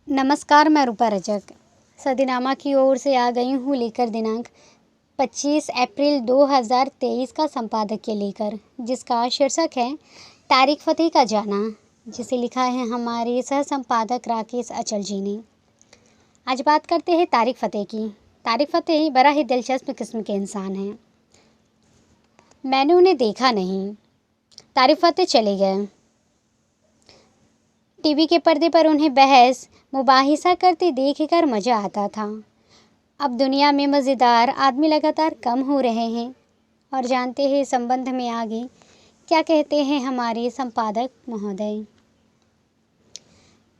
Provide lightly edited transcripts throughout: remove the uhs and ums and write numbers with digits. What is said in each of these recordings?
नमस्कार, मैं रूपा रजक सदीनामा की ओर से आ गई हूँ लेकर दिनांक 25 अप्रैल 2023 का संपादकीय लेकर, जिसका शीर्षक है तारिक फ़तेह का जाना, जिसे लिखा है हमारे सह संपादक राकेश अचल जी ने। आज बात करते हैं तारिक फ़तेह की। तारिक फ़तेह बड़ा ही दिलचस्प किस्म के इंसान हैं। मैंने उन्हें देखा नहीं। तारिक फ़तेह चले गए। टीवी के पर्दे पर उन्हें बहस मुबाहिसा करते देखकर मज़ा आता था। अब दुनिया में मज़ेदार आदमी लगातार कम हो रहे हैं। और जानते हैं संबंध में आगे क्या कहते हैं हमारे संपादक महोदय।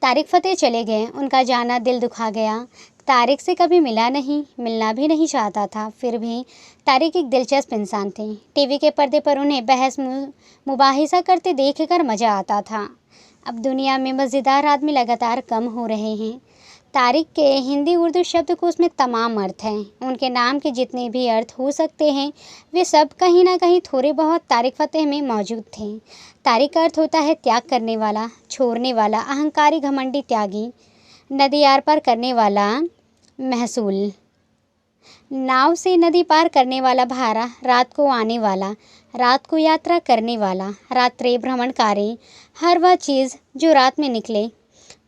तारिक फ़तेह चले गए। उनका जाना दिल दुखा गया। तारिक से कभी मिला नहीं, मिलना भी नहीं चाहता था। फिर भी तारिक एक दिलचस्प इंसान थे। टीवी के पर्दे पर उन्हें बहस मुबाहिसा करते देखकर मज़ा आता था। अब दुनिया में मज़ेदार आदमी लगातार कम हो रहे हैं। तारिक के हिंदी उर्दू शब्दकोश में तमाम अर्थ हैं। उनके नाम के जितने भी अर्थ हो सकते हैं वे सब कहीं ना कहीं थोड़े बहुत तारिक फ़तेह में मौजूद थे। तारिक का अर्थ होता है त्याग करने वाला, छोड़ने वाला, अहंकारी, घमंडी, त्यागी, नदी आर पार करने वाला, महसूल, नाव से नदी पार करने वाला, भारा, रात को आने वाला, रात को यात्रा करने वाला, रात्रि भ्रमणकारी, हर वह चीज़ जो रात में निकले,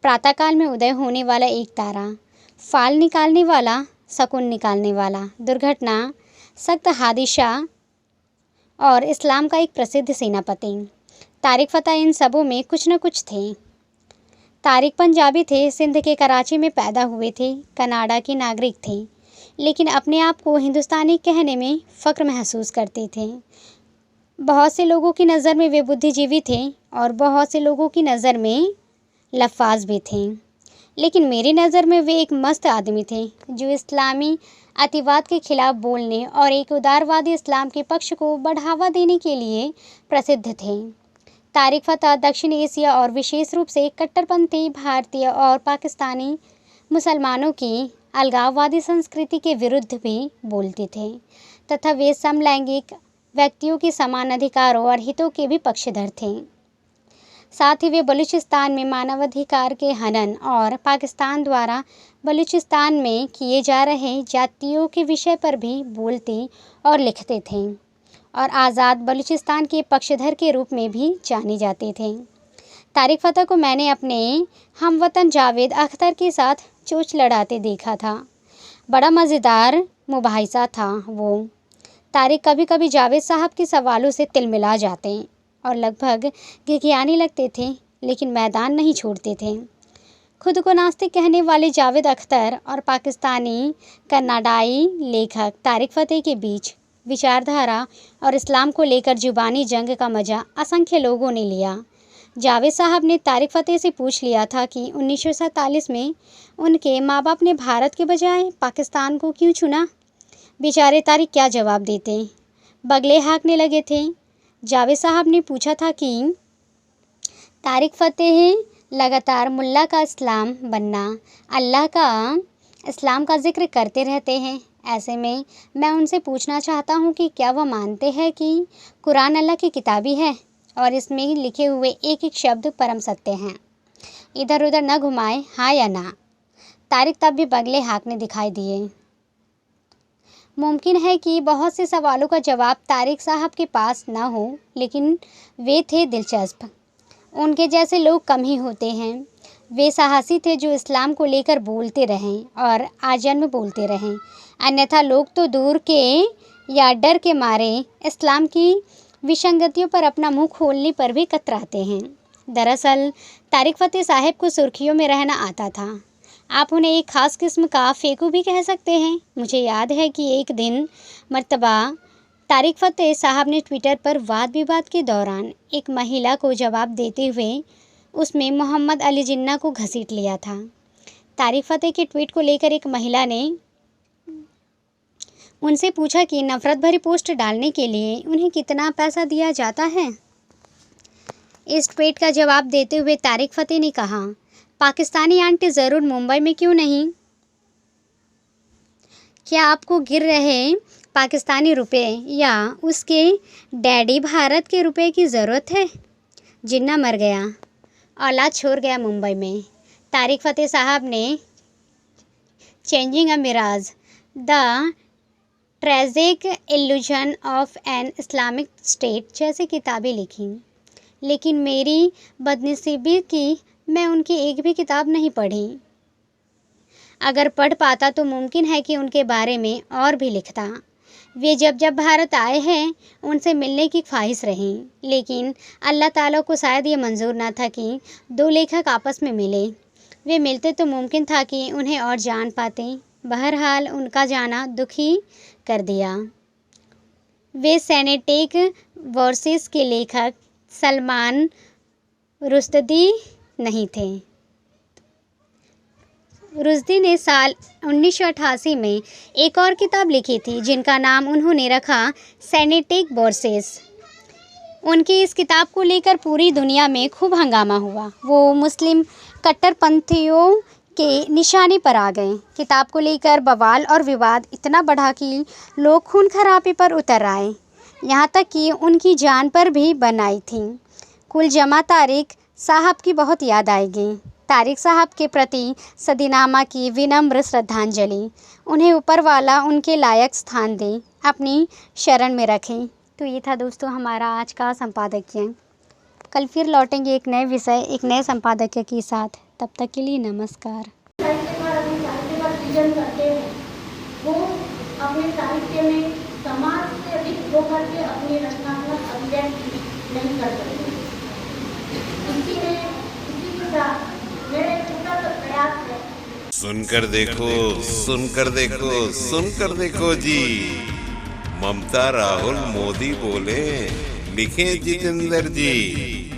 प्रातःकाल में उदय होने वाला एक तारा, फाल निकालने वाला, शकुन निकालने वाला, दुर्घटना, सख्त हादिसा और इस्लाम का एक प्रसिद्ध सेनापति। तारिक फ़तेह इन सबों में कुछ न कुछ थे। तारिक पंजाबी थे, सिंध के कराची में पैदा हुए थे, कनाडा के नागरिक थे, लेकिन अपने आप को हिंदुस्तानी कहने में फ़ख्र महसूस करते थे। बहुत से लोगों की नज़र में वे बुद्धिजीवी थे और बहुत से लोगों की नज़र में लफ़ाज भी थे, लेकिन मेरी नज़र में वे एक मस्त आदमी थे जो इस्लामी अतिवाद के खिलाफ बोलने और एक उदारवादी इस्लाम के पक्ष को बढ़ावा देने के लिए प्रसिद्ध थे। तारिक फ़तेह दक्षिण एशिया और विशेष रूप से कट्टरपंथी भारतीय और पाकिस्तानी मुसलमानों की अलगाववादी संस्कृति के विरुद्ध भी बोलते थे तथा वे समलैंगिक व्यक्तियों के समान अधिकारों और हितों के भी पक्षधर थे। साथ ही वे बलूचिस्तान में मानवाधिकार के हनन और पाकिस्तान द्वारा बलूचिस्तान में किए जा रहे जातियों के विषय पर भी बोलते और लिखते थे और आज़ाद बलूचिस्तान के पक्षधर के रूप में भी जाने जाते थे। तारिक फ़तेह को मैंने अपने हमवतन जावेद अख्तर के साथ चोंच लड़ाते देखा था। बड़ा मज़ेदार मुबाहिसा था वो। तारिक कभी कभी जावेद साहब के सवालों से तिलमिला जाते और लगभग घिघियाने लगते थे, लेकिन मैदान नहीं छोड़ते थे। खुद को नास्तिक कहने वाले जावेद अख्तर और पाकिस्तानी कन्नाडाई लेखक तारिक फ़तेह के बीच विचारधारा और इस्लाम को लेकर जुबानी जंग का मज़ा असंख्य लोगों ने लिया। जावेद साहब ने तारिक फ़तेह से पूछ लिया था कि 1947 में उनके माँ बाप ने भारत के बजाय पाकिस्तान को क्यों चुना। बेचारे तारिक क्या जवाब देते। बगले हाँकने लगे थे। जावेद साहब ने पूछा था कि तारिक फ़तेह लगातार मुल्ला का इस्लाम बनना, अल्लाह का इस्लाम का जिक्र करते रहते हैं। ऐसे में मैं उनसे पूछना चाहता हूँ कि क्या वह मानते हैं कि कुरान अल्लाह की किताबी है और इसमें लिखे हुए एक एक शब्द परम सत्य हैं। इधर उधर न घुमाए, हाँ या ना। तारिक तब भी बगले हाँकने दिखाई दिए। मुमकिन है कि बहुत से सवालों का जवाब तारिक साहब के पास न हो, लेकिन वे थे दिलचस्प। उनके जैसे लोग कम ही होते हैं। वे साहसी थे जो इस्लाम को लेकर बोलते रहें और आजन्म बोलते रहें, अन्यथा लोग तो दूर के या डर के मारे इस्लाम की विसंगतियों पर अपना मुंह खोलने पर भी कतराते हैं। दरअसल तारिक फ़तेह साहब को सुर्खियों में रहना आता था। आप उन्हें एक ख़ास किस्म का फेंकू भी कह सकते हैं। मुझे याद है कि एक दिन मर्तबा तारिक फ़तेह साहब ने ट्विटर पर वाद विवाद के दौरान एक महिला को जवाब देते हुए उसमें मोहम्मद अली जिन्ना को घसीट लिया था। तारिक फ़तेह के ट्वीट को लेकर एक महिला ने उनसे पूछा कि नफ़रत भरी पोस्ट डालने के लिए उन्हें कितना पैसा दिया जाता है। इस ट्वीट का जवाब देते हुए तारिक फ़तेह ने कहा, पाकिस्तानी आंटी ज़रूर मुंबई में क्यों नहीं? क्या आपको गिर रहे पाकिस्तानी रुपए या उसके डैडी भारत के रुपए की ज़रूरत है? जिन्ना मर गया, औलाद छोड़ गया मुंबई में। तारिक फ़तेह साहब ने changing a mirage, the tragic illusion of an Islamic state जैसी किताबें लिखी, लेकिन मेरी बदनसीबी की मैं उनकी एक भी किताब नहीं पढ़ी। अगर पढ़ पाता तो मुमकिन है कि उनके बारे में और भी लिखता। वे जब जब भारत आए हैं उनसे मिलने की ख्वाहिश रही, लेकिन अल्लाह ताला को शायद ये मंजूर ना था कि दो लेखक आपस में मिले। वे मिलते तो मुमकिन था कि उन्हें और जान पाते। बहरहाल उनका जाना दुखी कर दिया। वे सेनेटिक वर्सेस के लेखक सलमान रुश्दी नहीं थे। रुश्दी ने साल 1988 में एक और किताब लिखी थी जिनका नाम उन्होंने रखा सेनेटिक वर्सेस। उनकी इस किताब को लेकर पूरी दुनिया में खूब हंगामा हुआ। वो मुस्लिम कट्टरपंथियों के निशाने पर आ गए। किताब को लेकर बवाल और विवाद इतना बढ़ा कि लोग खून खराबे पर उतर आए, यहाँ तक कि उनकी जान पर भी बन आई थी। कुल जमा तारिक साहब की बहुत याद आएगी। तारिक साहब के प्रति सदीनामा की विनम्र श्रद्धांजलि। उन्हें ऊपर वाला उनके लायक स्थान दे, अपनी शरण में रखें। तो ये था दोस्तों हमारा आज का संपादकीय। कल फिर लौटेंगे एक नए विषय, एक नए संपादकीय के साथ। तब तक के लिए नमस्कार। साहित्य का सृजन करते हैं, वो अपने साहित्य में समाज से रिक्त होकर के अपनी रचनात्मक अभिव्यक्ति नहीं कर सकते। इसी के साथ मेरा एक छोटा सा प्रयास है। सुनकर देखो, सुनकर देखो, सुनकर देखो जी। ममता राहुल मोदी बोले, लिखे जितेंद्र जी।